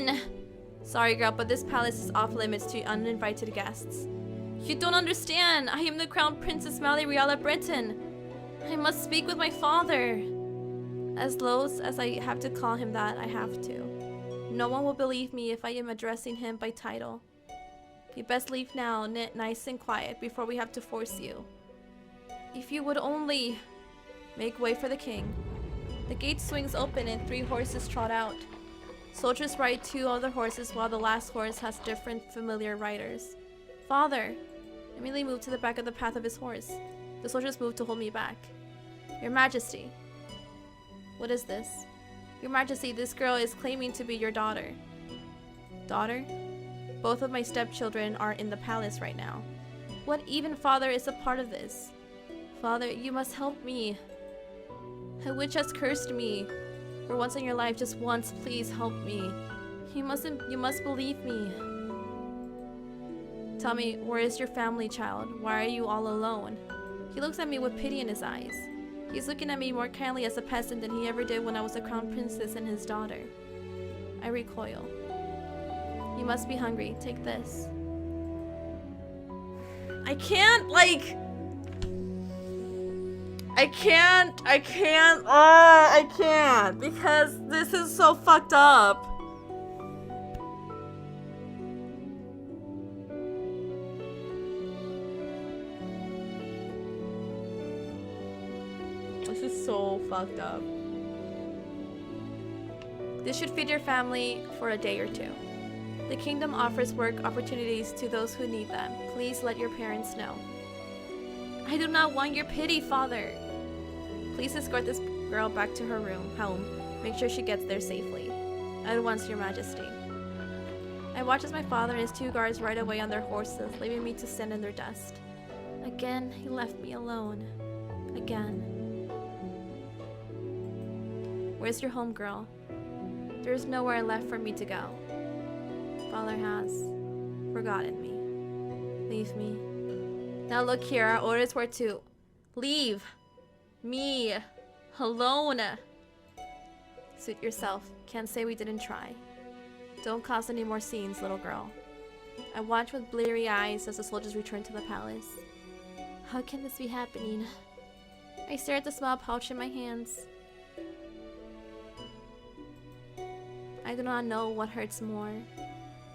in! Sorry, girl, but this palace is off limits to uninvited guests. You don't understand! I am the Crown Princess MeliZ Breton! I must speak with my father! As low as I have to call him that, I have to. No one will believe me if I am addressing him by title. You best leave now, nice and quiet, before we have to force you. If you would only make way for the king. The gate swings open and 3 horses trot out. Soldiers ride 2 other horses while the last horse has different familiar riders. Father! I immediately moved to the back of the path of his horse. The soldiers moved to hold me back. Your Majesty. What is this? Your Majesty, this girl is claiming to be your daughter. Daughter? Both of my stepchildren are in the palace right now. What even father is a part of this? Father, you must help me. A witch has cursed me. For once in your life, just once, please help me. You must believe me. Tell me, where is your family, child? Why are you all alone? He looks at me with pity in his eyes. He's looking at me more kindly as a peasant than he ever did when I was a crown princess and his daughter. I recoil. You must be hungry. Take this. I can't, like... I can't, because this is so fucked up. This is so fucked up. This should feed your family for a day or 2. The kingdom offers work opportunities to those who need them. Please let your parents know. I do not want your pity, father. Please escort this girl back to her home. Make sure she gets there safely. At once, your majesty. I watch as my father and his 2 guards ride away on their horses, leaving me to stand in their dust. Again, he left me alone. Again. Where's your home, girl? There's nowhere left for me to go. Father has forgotten me. Leave me. Now look here, our orders were to leave me alone. Suit yourself. Can't say we didn't try. Don't cause any more scenes, little girl. I watch with bleary eyes as the soldiers return to the palace. How can this be happening? I stare at the small pouch in my hands. I do not know what hurts more.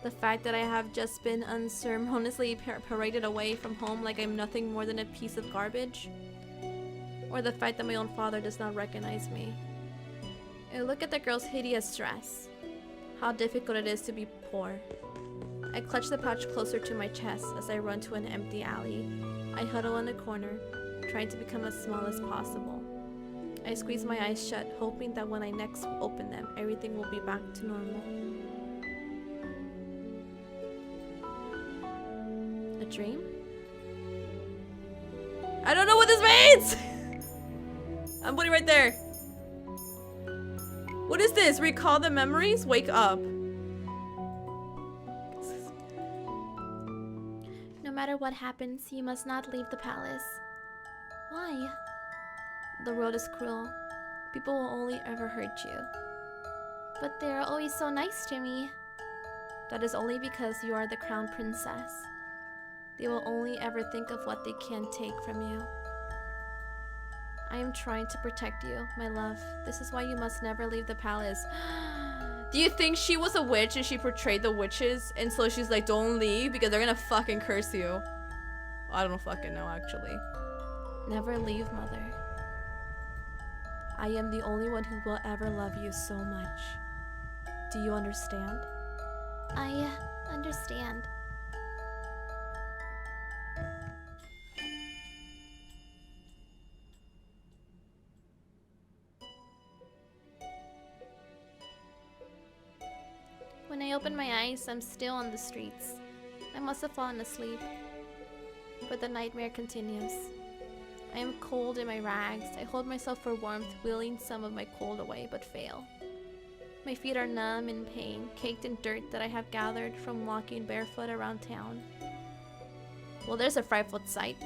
The fact that I have just been unceremoniously paraded away from home like I'm nothing more than a piece of garbage. Or the fact that my own father does not recognize me. I look at the girl's hideous dress. How difficult it is to be poor. I clutch the pouch closer to my chest as I run to an empty alley. I huddle in a corner, trying to become as small as possible. I squeeze my eyes shut, hoping that when I next open them, everything will be back to normal. A dream? I don't know what this means! I'm putting right there. What is this? Recall the memories? Wake up. No matter what happens, you must not leave the palace. Why? The world is cruel. People will only ever hurt you. But they're always so nice to me. That is only because you are the crown princess. They will only ever think of what they can take from you. I am trying to protect you, my love. This is why you must never leave the palace. Do you think she was a witch and she portrayed the witches? And so she's like, don't leave because they're gonna fucking curse you. I don't fucking know, actually. Never leave, mother. I am the only one who will ever love you so much. Do you understand? I understand. When I open my eyes, I'm still on the streets. I must have fallen asleep. But the nightmare continues. I am cold in my rags. I hold myself for warmth, wheeling some of my cold away, but fail. My feet are numb in pain, caked in dirt that I have gathered from walking barefoot around town. Well, there's a frightful sight.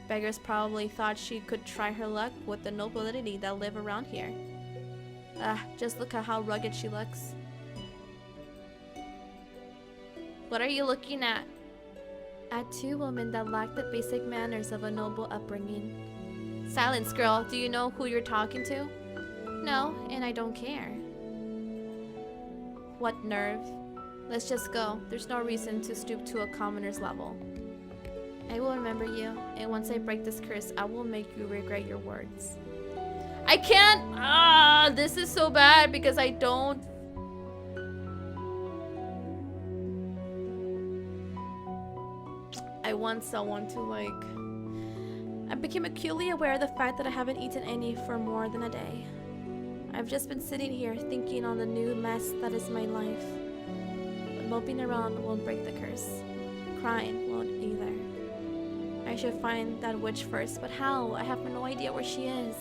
Beggars probably thought she could try her luck with the nobility that live around here. Just look at how rugged she looks. What are you looking at? At two women that lack the basic manners of a noble upbringing. Silence, girl. Do you know who you're talking to? No, and I don't care. What nerve. Let's just go. There's no reason to stoop to a commoner's level. I will remember you, and once I break this curse, I will make you regret your words. I can't! This is so bad because I don't... I want someone to like... I became acutely aware of the fact that I haven't eaten any for more than a day. I've just been sitting here thinking on the new mess that is my life. But moping around won't break the curse. Crying won't either. I should find that witch first, but how? I have no idea where she is.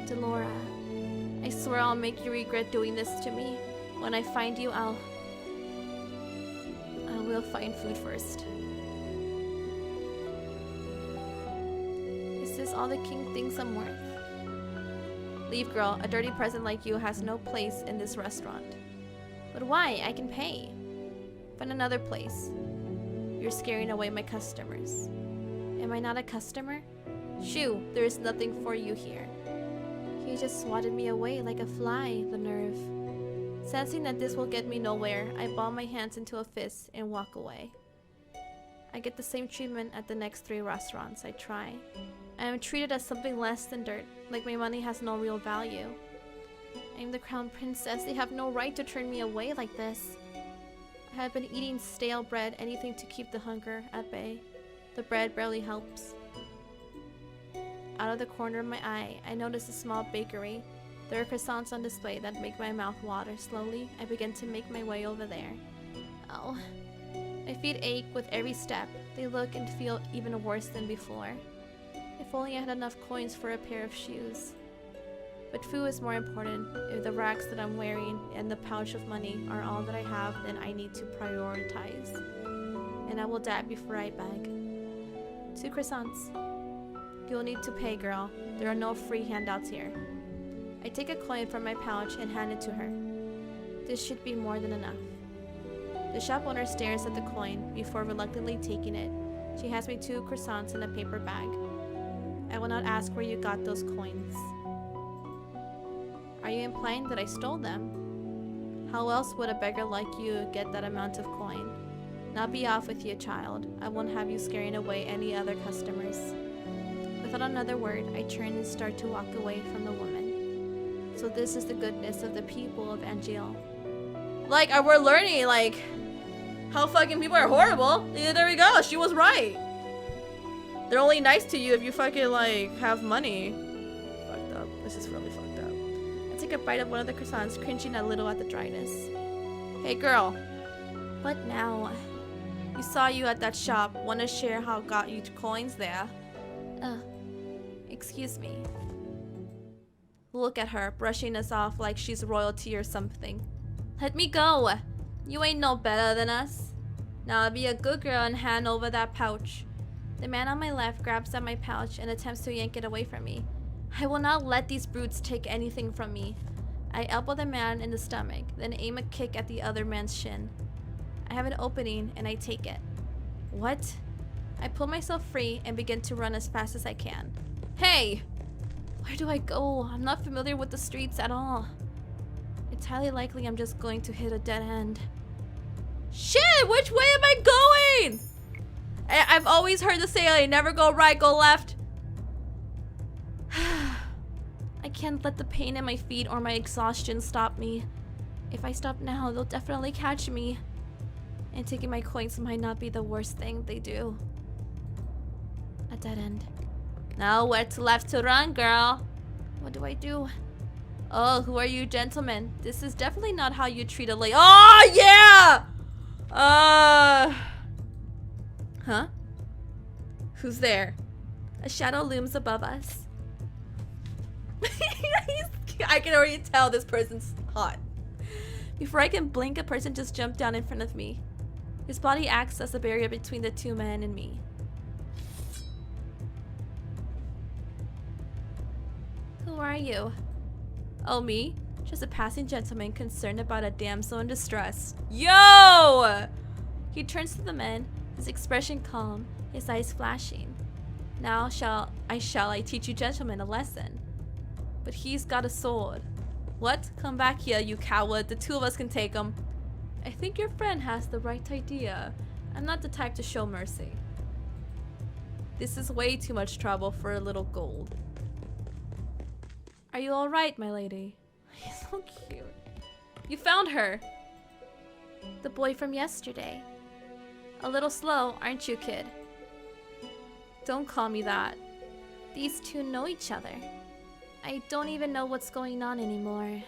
Delora, I swear I'll make you regret doing this to me. When I find you, I will find food first. Is this all the king thinks I'm worth? Leave, girl. A dirty present like you has no place in this restaurant. But why? I can pay. Find another place. You're scaring away my customers. Am I not a customer? Shoo, there is nothing for you here. He just swatted me away like a fly, the nerve. Sensing that this will get me nowhere, I ball my hands into a fist and walk away. I get the same treatment at the next 3 restaurants I try. I am treated as something less than dirt, like my money has no real value. I am the crown princess. They have no right to turn me away like this. I have been eating stale bread, anything to keep the hunger at bay. The bread barely helps. Out of the corner of my eye, I notice a small bakery. There are croissants on display that make my mouth water. Slowly, I begin to make my way over there. Oh, my feet ache with every step. They look and feel even worse than before. If only I had enough coins for a pair of shoes. But food is more important. If the rags that I'm wearing and the pouch of money are all that I have, then I need to prioritize. And I will die before I beg. 2 croissants. You'll need to pay, girl. There are no free handouts here. I take a coin from my pouch and hand it to her. This should be more than enough. The shop owner stares at the coin before reluctantly taking it. She hands me 2 croissants in a paper bag. I will not ask where you got those coins. Are you implying that I stole them? How else would a beggar like you get that amount of coin? Now be off with you, child. I won't have you scaring away any other customers. Without another word, I turn and start to walk away from the woman. So this is the goodness of the people of Angel. Like, we're learning, like, how fucking people are horrible. Yeah, there we go. She was right. They're only nice to you if you fucking, like, have money. Fucked up. This is really fucked up. I take a bite of one of the croissants, cringing a little at the dryness. Hey, girl. What now? You saw you at that shop. Want to share how got you coins there? Excuse me. Look at her, brushing us off like she's royalty or something. Let me go. You ain't no better than us. Now be a good girl and hand over that pouch. The man on my left grabs at my pouch and attempts to yank it away from me. I will not let these brutes take anything from me. I elbow the man in the stomach, then aim a kick at the other man's shin. I have an opening and I take it. What? I pull myself free and begin to run as fast as I can. Hey! Where do I go? I'm not familiar with the streets at all. It's highly likely I'm just going to hit a dead end. Shit! Which way am I going? I've always heard the saying, never go right, go left. I can't let the pain in my feet or my exhaustion stop me. If I stop now, they'll definitely catch me. And taking my coins might not be the worst thing they do. A dead end. Now where's left to run, girl? What do I do? Oh, who are you gentlemen? This is definitely not how you treat a lady. Oh, yeah! Huh? Who's there? A shadow looms above us. I can already tell this person's hot. Before I can blink, a person just jumped down in front of me. His body acts as a barrier between the 2 men and me. Who are you? Oh, me? Just a passing gentleman concerned about a damsel in distress. Yo! He turns to the men, his expression calm, his eyes flashing. Now shall I teach you gentlemen a lesson. But he's got a sword. What? Come back here, you coward. The two of us can take him. I think your friend has the right idea. I'm not the type to show mercy. This is way too much trouble for a little gold. Are you alright, my lady? He's so cute. You found her! The boy from yesterday. A little slow, aren't you, kid? Don't call me that. These two know each other. I don't even know what's going on anymore.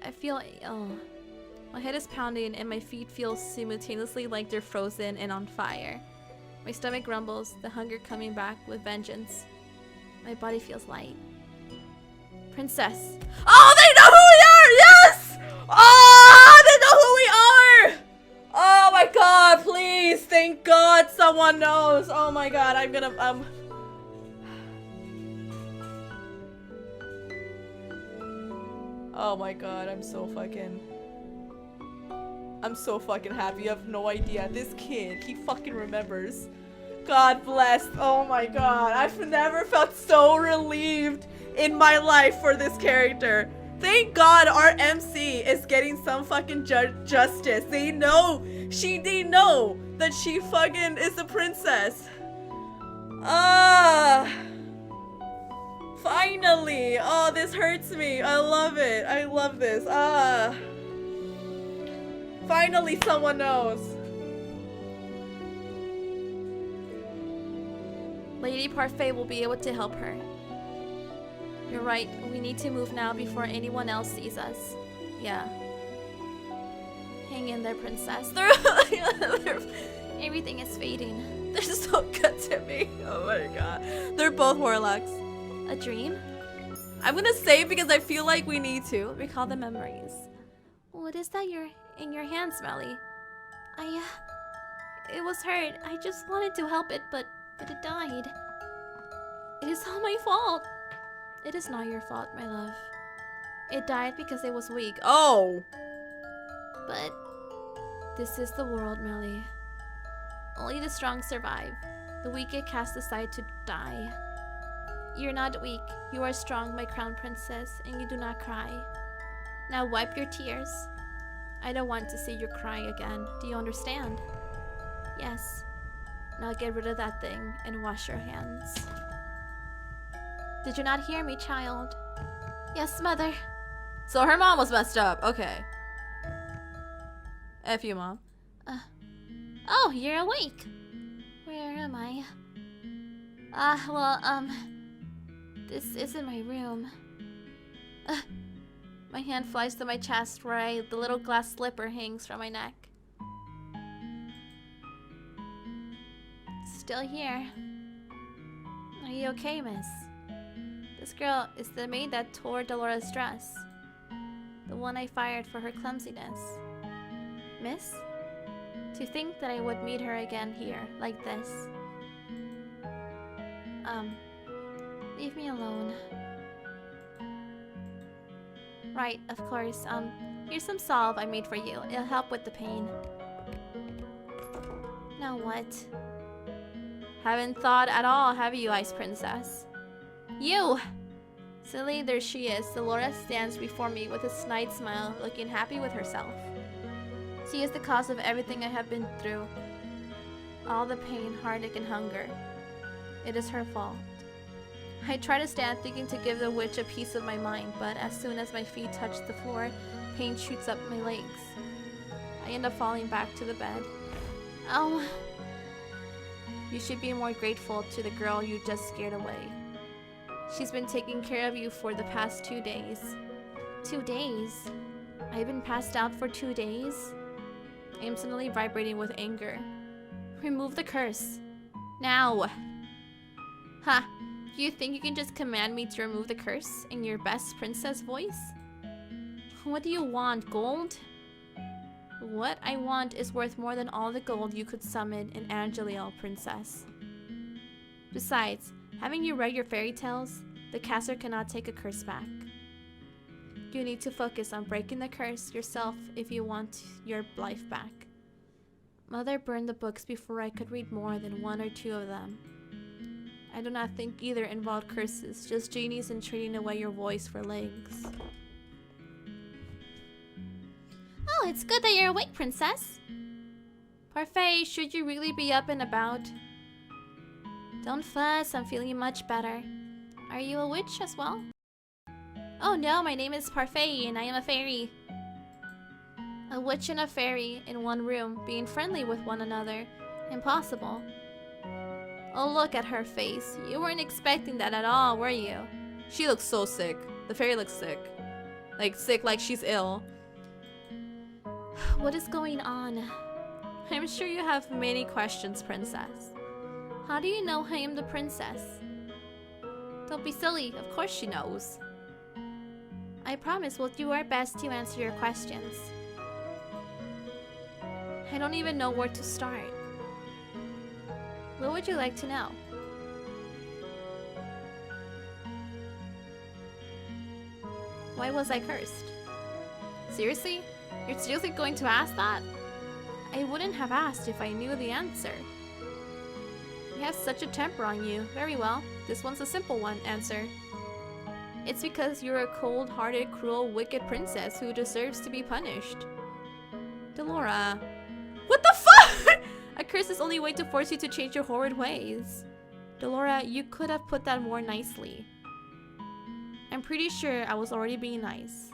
I feel ill. My head is pounding and my feet feel simultaneously like they're frozen and on fire. My stomach grumbles, the hunger coming back with vengeance. My body feels light. Princess. Oh, they know who we are! Yes! Oh, they know who we are! Oh my god, please! Thank god someone knows! Oh my god, I'm gonna, Oh my god, I'm so fucking happy. You have no idea. This kid, he fucking remembers. God bless. Oh my god. I've never felt so relieved in my life for this character. Thank god our MC is getting some fucking justice. They know that she fucking is a princess. Finally. Oh, this hurts me. I love it. I love this. Finally someone knows. Lady Parfait will be able to help her. You're right. We need to move now before anyone else sees us. Yeah. Hang in there, princess. Everything is fading. They're so good to me. Oh my god. They're both warlocks. A dream? I'm gonna say it because I feel like we need to. Recall the memories. What is that in your hands, Meli? It was hurt. I just wanted to help it, but it died. It is all my fault. It is not your fault, my love. It died because it was weak. Oh! But this is the world, Meli. Only the strong survive. The weak get cast aside to die. You're not weak. You are strong, my crown princess, and you do not cry. Now wipe your tears. I don't want to see you cry again. Do you understand? Yes. Now get rid of that thing and wash your hands. Did you not hear me, child? Yes, mother. So her mom was messed up. Okay. F you, mom. Oh, you're awake. Where am I? This isn't my room. My hand flies to my chest where the little glass slipper hangs from my neck. Still here. Are you okay, miss? This girl is the maid that tore Dolores' dress. The one I fired for her clumsiness. Miss? To think that I would meet her again here, like this. Leave me alone. Right, of course. Here's some salve I made for you. It'll help with the pain. Now what? Haven't thought at all, have you, Ice Princess? You! Silly, there she is. Dolores stands before me with a snide smile, looking happy with herself. She is the cause of everything I have been through. All the pain, heartache, and hunger. It is her fault. I try to stand thinking to give the witch a piece of my mind, but as soon as my feet touch the floor, pain shoots up my legs. I end up falling back to the bed. Oh. You should be more grateful to the girl you just scared away. She's been taking care of you for the past 2 days. 2 days? I've been passed out for 2 days? I am suddenly vibrating with anger. Remove the curse. Now! Ha! You think you can just command me to remove the curse in your best princess voice? What do you want, gold? What I want is worth more than all the gold you could summon in Angeliel, princess. Besides, having you read your fairy tales, the caster cannot take a curse back. You need to focus on breaking the curse yourself if you want your life back. Mother burned the books before I could read more than one or two of them. I do not think either involved curses, just genies and trading away your voice for legs. Oh, it's good that you're awake, princess. Parfait, should you really be up and about? Don't fuss, I'm feeling much better. Are you a witch as well? Oh no, my name is Parfait and I am a fairy. A witch and a fairy in one room, being friendly with one another. Impossible. Oh, look at her face. You weren't expecting that at all, were you? She looks so sick. The fairy looks sick. Like sick, like she's ill. What is going on? I'm sure you have many questions, princess. How do you know I am the princess? Don't be silly. Of course she knows. I promise we'll do our best to answer your questions. I don't even know where to start. What would you like to know? Why was I cursed? Seriously? You're seriously going to ask that? I wouldn't have asked if I knew the answer. You have such a temper on you. Very well. This one's a simple one. Answer. It's because you're a cold-hearted, cruel, wicked princess who deserves to be punished. Delora. What the fuck? A curse is only a way to force you to change your horrid ways. Delora, you could have put that more nicely. I'm pretty sure I was already being nice.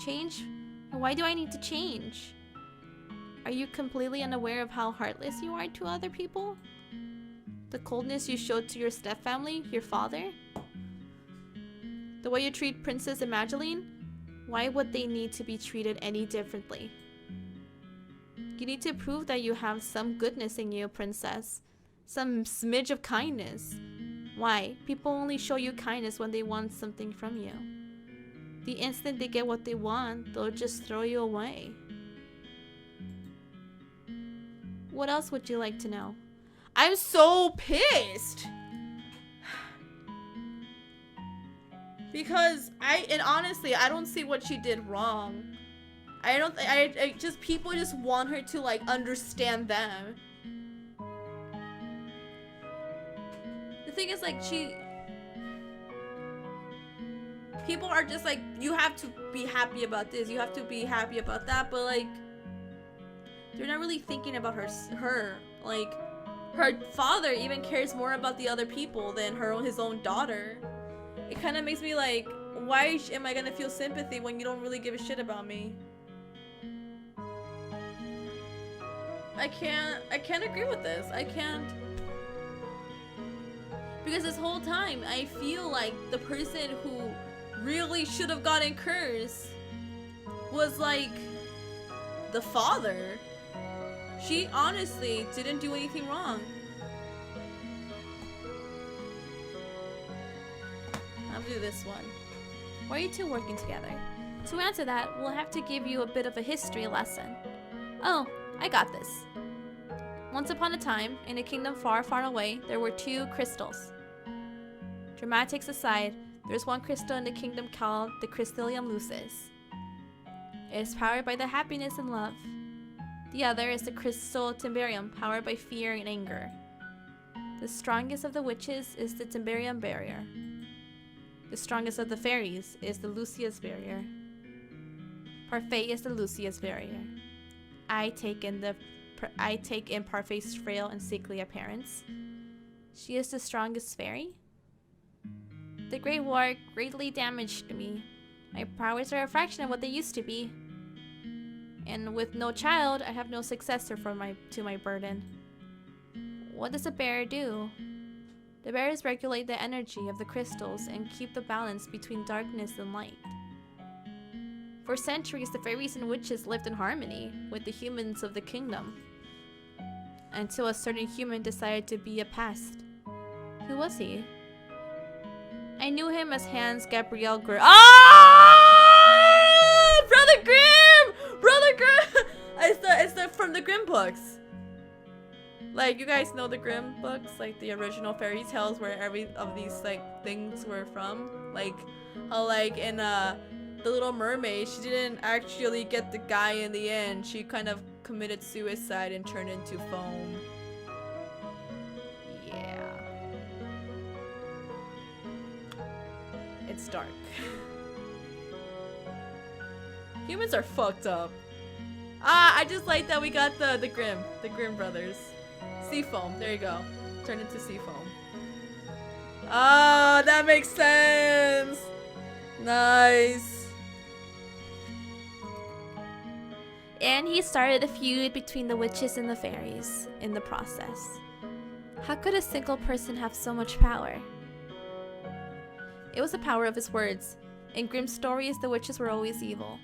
Change? Why do I need to change? Are you completely unaware of how heartless you are to other people? The coldness you showed to your stepfamily, your father? The way you treat Princess Imageline? Why would they need to be treated any differently? You need to prove that you have some goodness in you, princess. Some smidge of kindness. Why? People only show you kindness when they want something from you. The instant they get what they want, they'll just throw you away. What else would you like to know? I'm so pissed! Because honestly, I don't see what she did wrong. I just, people just want her to, like, understand them. The thing is, like, people are just like, you have to be happy about this, you have to be happy about that, but, like, they're not really thinking about her. Like, her father even cares more about the other people than his own daughter. It kind of makes me like, why am I gonna feel sympathy when you don't really give a shit about me? I can't agree with this. I can't. Because this whole time, I feel like the person who really should have gotten cursed was, like, the father. She honestly didn't do anything wrong. I'll do this one. Why are you two working together? To answer that, we'll have to give you a bit of a history lesson. Oh, I got this. Once upon a time, in a kingdom far, far away, there were two crystals. Dramatics aside, there's one crystal in the kingdom called the Crystallium Lucis. It is powered by the happiness and love. The other is the crystal Timberium, powered by fear and anger. The strongest of the witches is the Timberium barrier. The strongest of the fairies is the Lucius barrier. Parfait is the Lucius barrier. I take in Parfait's frail and sickly appearance. She is the strongest fairy. The Great War greatly damaged me. My powers are a fraction of what they used to be. And with no child, I have no successor to my burden. What does a bearer do? The bearers regulate the energy of the crystals and keep the balance between darkness and light. For centuries, the fairies and witches lived in harmony with the humans of the kingdom. Until a certain human decided to be a pest. Who was he? I knew him as Hans Gabriel Grimm. Ah! Brother Grimm! Brother Grimm! It's the from the Grimm books. Like, you guys know the Grimm books, like the original fairy tales where every of these, like, things were from. Like, how, like, in The Little Mermaid, she didn't actually get the guy in the end. She kind of committed suicide and turned into foam. Yeah. It's dark. Humans are fucked up. Ah, I just like that we got the Grimm brothers. Seafoam, there you go. Turned into seafoam. Ah, that makes sense. Nice. And he started a feud between the witches and the fairies in the process. How could a single person have so much power? It was the power of his words. In Grimm's stories, the witches were always evil.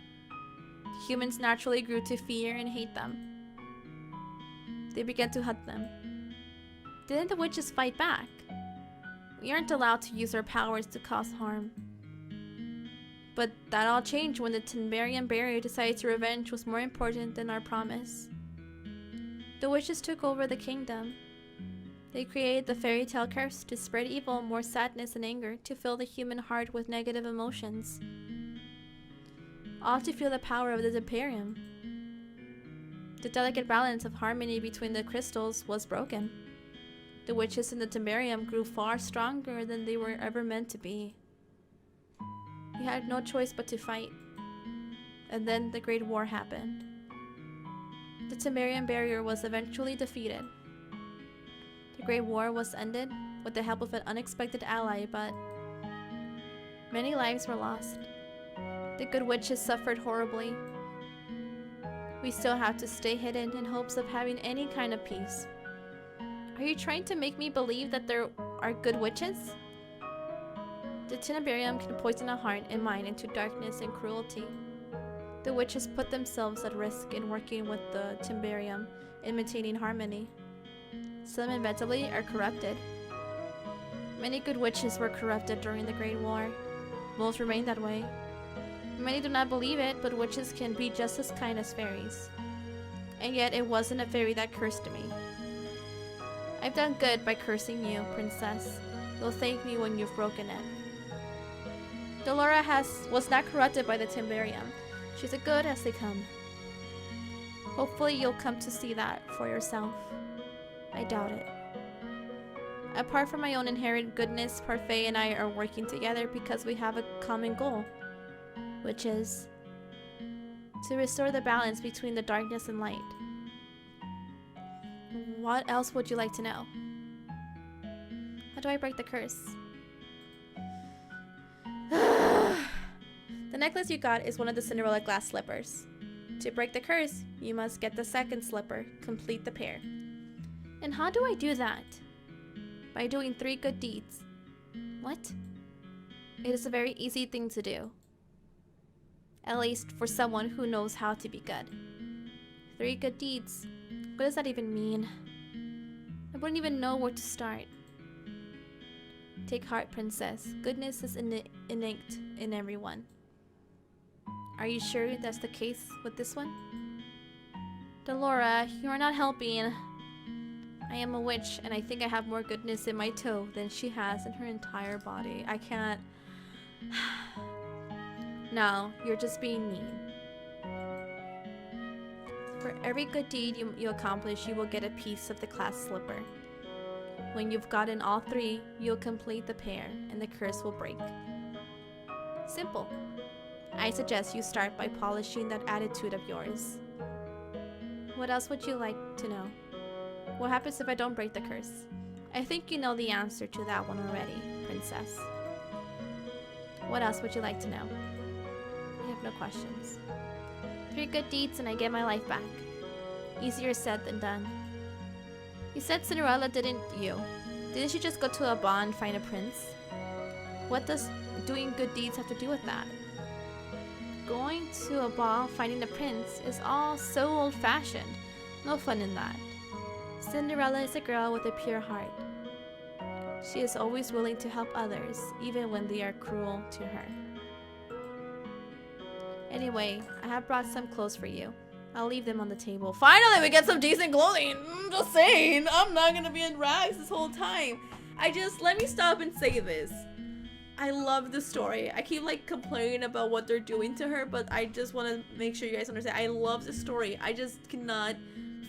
Humans naturally grew to fear and hate them. They began to hunt them. Didn't the witches fight back? We aren't allowed to use our powers to cause harm. But that all changed when the Timberian barrier decided revenge was more important than our promise. The witches took over the kingdom. They created the fairy tale curse to spread evil, more sadness and anger, to fill the human heart with negative emotions. All to feel the power of the Timberium. The delicate balance of harmony between the crystals was broken. The witches in the Timberium grew far stronger than they were ever meant to be. We had no choice but to fight. And then the Great War happened. The Timberian barrier was eventually defeated. The Great War was ended with the help of an unexpected ally, but many lives were lost. The good witches suffered horribly. We still have to stay hidden in hopes of having any kind of peace. Are you trying to make me believe that there are good witches? The Timberium can poison a heart and mind into darkness and cruelty. The witches put themselves at risk in working with the Timberium in maintaining harmony. Some inevitably are corrupted. Many good witches were corrupted during the Great War. Most remain that way. Many do not believe it, but witches can be just as kind as fairies. And yet it wasn't a fairy that cursed me. I've done good by cursing you, princess. You'll thank me when you've broken it. Dolora was not corrupted by the Timberium. She's as good as they come. Hopefully you'll come to see that for yourself. I doubt it. Apart from my own inherent goodness, Parfait and I are working together because we have a common goal, which is to restore the balance between the darkness and light. What else would you like to know? How do I break the curse? The necklace you got is one of the Cinderella glass slippers. To break the curse, you must get the second slipper, complete the pair. And how do I do that? By doing 3 good deeds. What? It is a very easy thing to do. At least for someone who knows how to be good. 3 good deeds. What does that even mean? I wouldn't even know where to start. Take heart, princess. Goodness is innate in everyone. Are you sure that's the case with this one? Dolora, you are not helping. I am a witch, and I think I have more goodness in my toe than she has in her entire body. I can't... No, you're just being mean. For every good deed you accomplish, you will get a piece of the glass slipper. When you've gotten all 3, you'll complete the pair, and the curse will break. Simple. I suggest you start by polishing that attitude of yours. What else would you like to know? What happens if I don't break the curse? I think you know the answer to that one already, princess. What else would you like to know? I have no questions. 3 good deeds and I get my life back. Easier said than done. You said Cinderella, didn't you? Didn't she just go to a ball and find a prince? What does doing good deeds have to do with that? Going to a ball, finding a prince is all so old-fashioned. No fun in that. Cinderella is a girl with a pure heart. She is always willing to help others, even when they are cruel to her. Anyway, I have brought some clothes for you. I'll leave them on the table. Finally, we get some decent clothing. I'm just saying, I'm not gonna be in rags this whole time. Let me stop and say this. I love the story. I keep like complaining about what they're doing to her, but I just want to make sure you guys understand. I love the story. I just cannot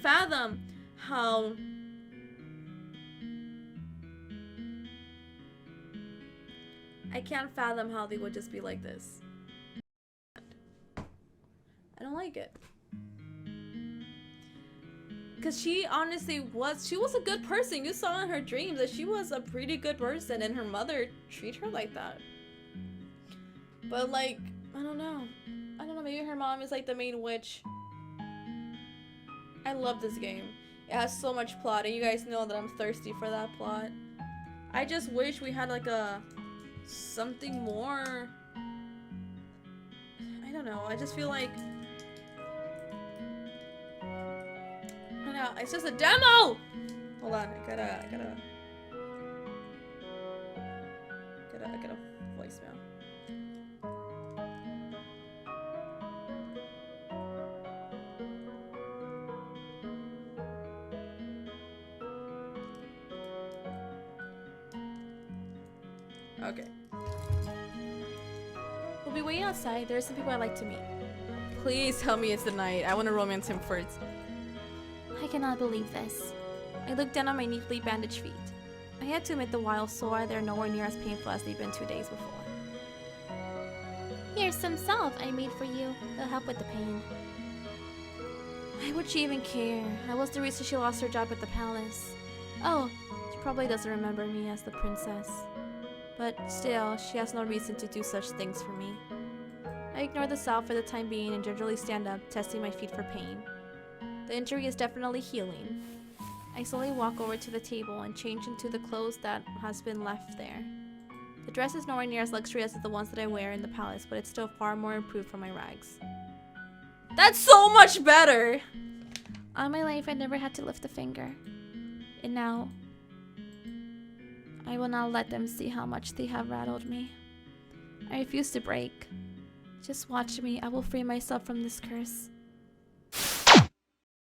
fathom how I can't fathom how they would just be like this. I don't like it. Because she honestly was a good person. You saw in her dreams that she was a pretty good person and her mother treated her like that. But like, I don't know, maybe her mom is like the main witch. I love this game. It has so much plot and you guys know that I'm thirsty for that plot. I just wish we had like something more. I don't know, I just feel like it's just a demo! Hold on, I got a voicemail. Okay. We'll be waiting outside. There are some people I'd like to meet. Please tell me it's the night. I want to romance him first. I cannot believe this. I looked down on my neatly bandaged feet. I had to admit the wild sore, they're nowhere near as painful as they've been 2 days before. Here's some salve I made for you. It'll help with the pain. Why would she even care? That was the reason she lost her job at the palace. Oh, she probably doesn't remember me as the princess. But still, she has no reason to do such things for me. I ignore the salve for the time being and gingerly stand up, testing my feet for pain. The injury is definitely healing. I slowly walk over to the table and change into the clothes that has been left there. The dress is nowhere near as luxurious as the ones that I wear in the palace, but it's still far more improved from my rags. That's so much better! All my life I never had to lift a finger. And now, I will not let them see how much they have rattled me. I refuse to break. Just watch me. I will free myself from this curse.